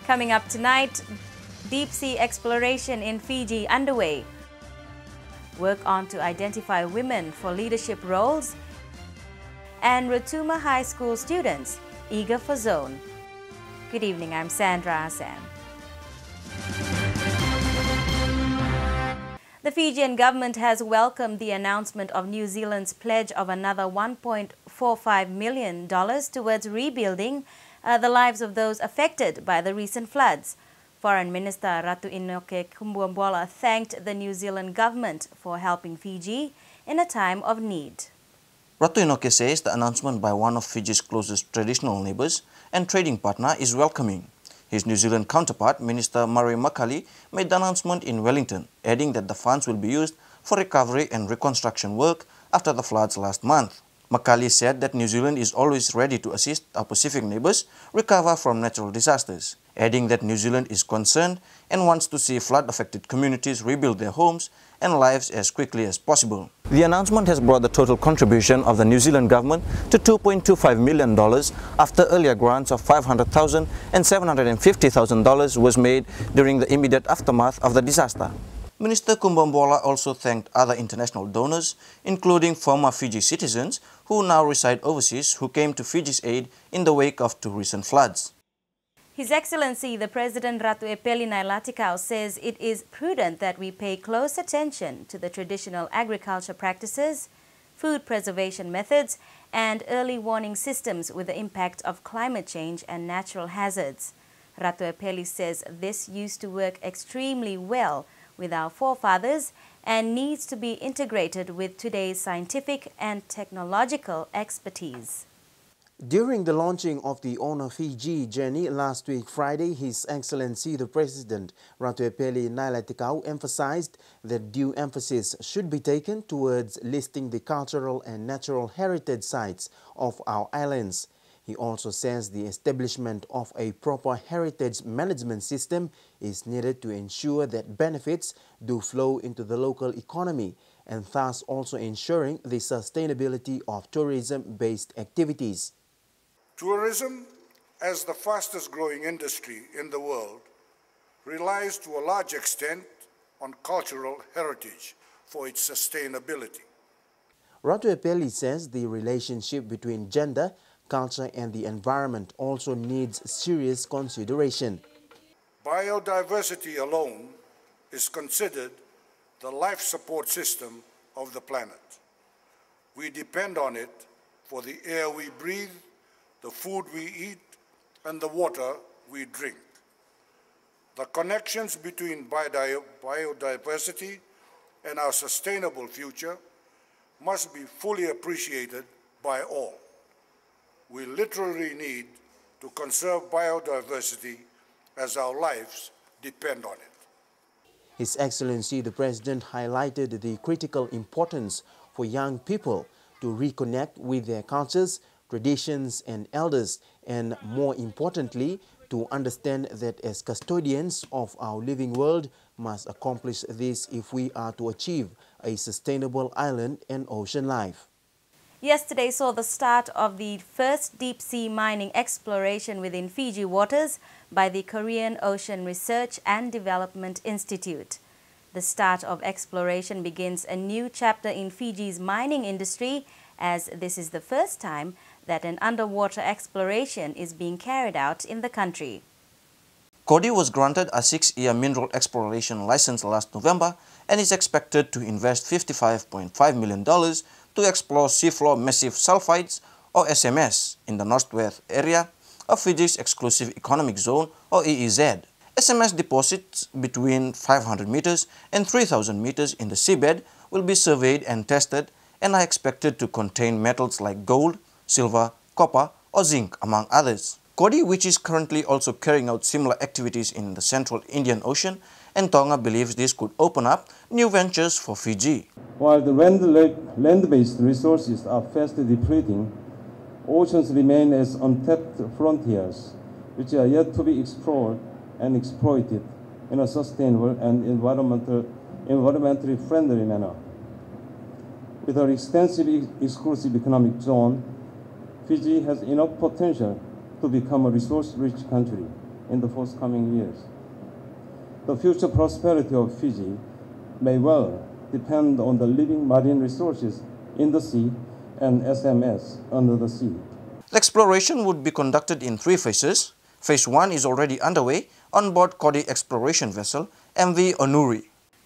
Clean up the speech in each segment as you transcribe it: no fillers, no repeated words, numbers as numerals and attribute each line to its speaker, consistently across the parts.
Speaker 1: Coming up tonight, deep-sea exploration in Fiji underway. Work on to identify women for leadership roles. And Rotuma High School students eager for Zone. Good evening, I'm Sandra Hassan. The Fijian government has welcomed the announcement of New Zealand's pledge of another $1.45 million towards rebuilding the lives of those affected by the recent floods. Foreign Minister Ratu Inoke Kumbuombola thanked the New Zealand government for helping Fiji in a time of need.
Speaker 2: Ratu Inoke says the announcement by one of Fiji's closest traditional neighbours and trading partner is welcoming. His New Zealand counterpart, Minister Murray Makali, made the announcement in Wellington, adding that the funds will be used for recovery and reconstruction work after the floods last month. Makali said that New Zealand is always ready to assist our Pacific neighbours recover from natural disasters, adding that New Zealand is concerned and wants to see flood-affected communities rebuild their homes and lives as quickly as possible. The announcement has brought the total contribution of the New Zealand government to $2.25 million after earlier grants of $500,000 and $750,000 was made during the immediate aftermath of the disaster. Minister Kumbuombola also thanked other international donors, including former Fiji citizens who now reside overseas who came to Fiji's aid in the wake of two recent floods.
Speaker 1: His Excellency the President Ratuepeli Nailatikau says it is prudent that we pay close attention to the traditional agriculture practices, food preservation methods, and early warning systems with the impact of climate change and natural hazards. Ratuepeli says this used to work extremely well with our forefathers and needs to be integrated with today's scientific and technological expertise.
Speaker 3: During the launching of the Honor Fiji journey last week Friday, His Excellency the President Ratuepeli Nailatikau emphasized that due emphasis should be taken towards listing the cultural and natural heritage sites of our islands. He also says the establishment of a proper heritage management system is needed to ensure that benefits do flow into the local economy and thus also ensuring the sustainability of tourism-based activities.
Speaker 4: Tourism, as the fastest growing industry in the world, relies to a large extent on cultural heritage for its sustainability.
Speaker 3: Ratuepeli says the relationship between gender, culture and the environment also needs serious consideration.
Speaker 4: Biodiversity alone is considered the life support system of the planet. We depend on it for the air we breathe, the food we eat, and the water we drink. The connections between biodiversity and our sustainable future must be fully appreciated by all. We literally need to conserve biodiversity as our lives depend on it.
Speaker 3: His Excellency the President highlighted the critical importance for young people to reconnect with their cultures, traditions and elders, and more importantly, to understand that as custodians of our living world must accomplish this if we are to achieve a sustainable island and ocean life.
Speaker 1: Yesterday saw the start of the first deep-sea mining exploration within Fiji waters by the Korean Ocean Research and Development Institute. The start of exploration begins a new chapter in Fiji's mining industry, as this is the first time that an underwater exploration is being carried out in the country.
Speaker 2: KODI was granted a 6-year mineral exploration license last November and is expected to invest $55.5 million to explore seafloor massive sulfides, or SMS, in the northwest area of Fiji's Exclusive Economic Zone, or EEZ. SMS deposits between 500 meters and 3,000 meters in the seabed will be surveyed and tested and are expected to contain metals like gold, silver, copper, or zinc, among others. KODI, which is currently also carrying out similar activities in the central Indian Ocean and Tonga, believes this could open up new ventures for Fiji.
Speaker 5: While the land-based resources are fast depleting, oceans remain as untapped frontiers, which are yet to be explored and exploited in a sustainable and environmentally friendly manner. With our extensive exclusive economic zone, Fiji has enough potential to become a resource-rich country. in the forthcoming years. The future prosperity of Fiji may well depend on the living marine resources in the sea and SMS under the sea.
Speaker 2: The exploration would be conducted in 3 phases. Phase 1 is already underway on board Kodi exploration vessel MV Onuri.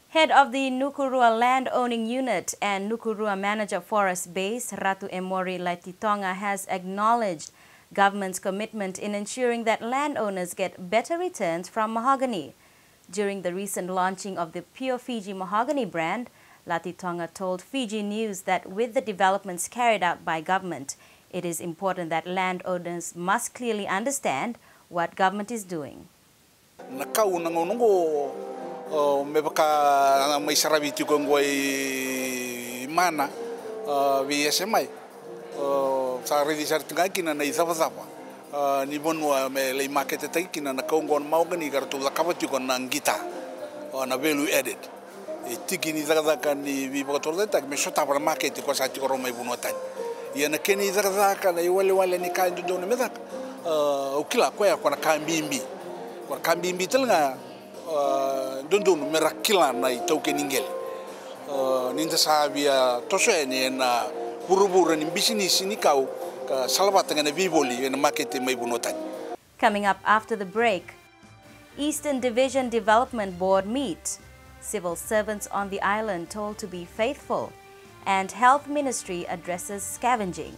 Speaker 1: Head of the Nukurua Land Owning Unit and Nukurua Manager Forest Base, Ratu Emori Laititonga, has acknowledged government's commitment in ensuring that landowners get better returns from mahogany. During the recent launching of the Pure Fiji Mahogany brand, Laititonga told Fiji News that with the developments carried out by government, it is important that landowners must clearly understand what government is doing.
Speaker 6: Me baka mai saraviti ko ngoi mana VSMI sa redi sartinga kina na isava ni bonwa me le market tai kina na kongon mahogany gartu la kavati ko na ngita na value added e tiki ni zaga ni vi botorda tak me shota para market ko sa tiko roma ibunota ia na keni zaga na wale ni ka ndo me dak ukila ko ya ko na kambimbi telnga dundun merakila na itauke ningel ninda sabia tosene na buruburu ni business ni kau salabata ngana vivoli na market mai bunota.
Speaker 1: Coming up after the break, Eastern Division Development Board meet, civil servants on the island told to be faithful, and Health Ministry addresses scavenging.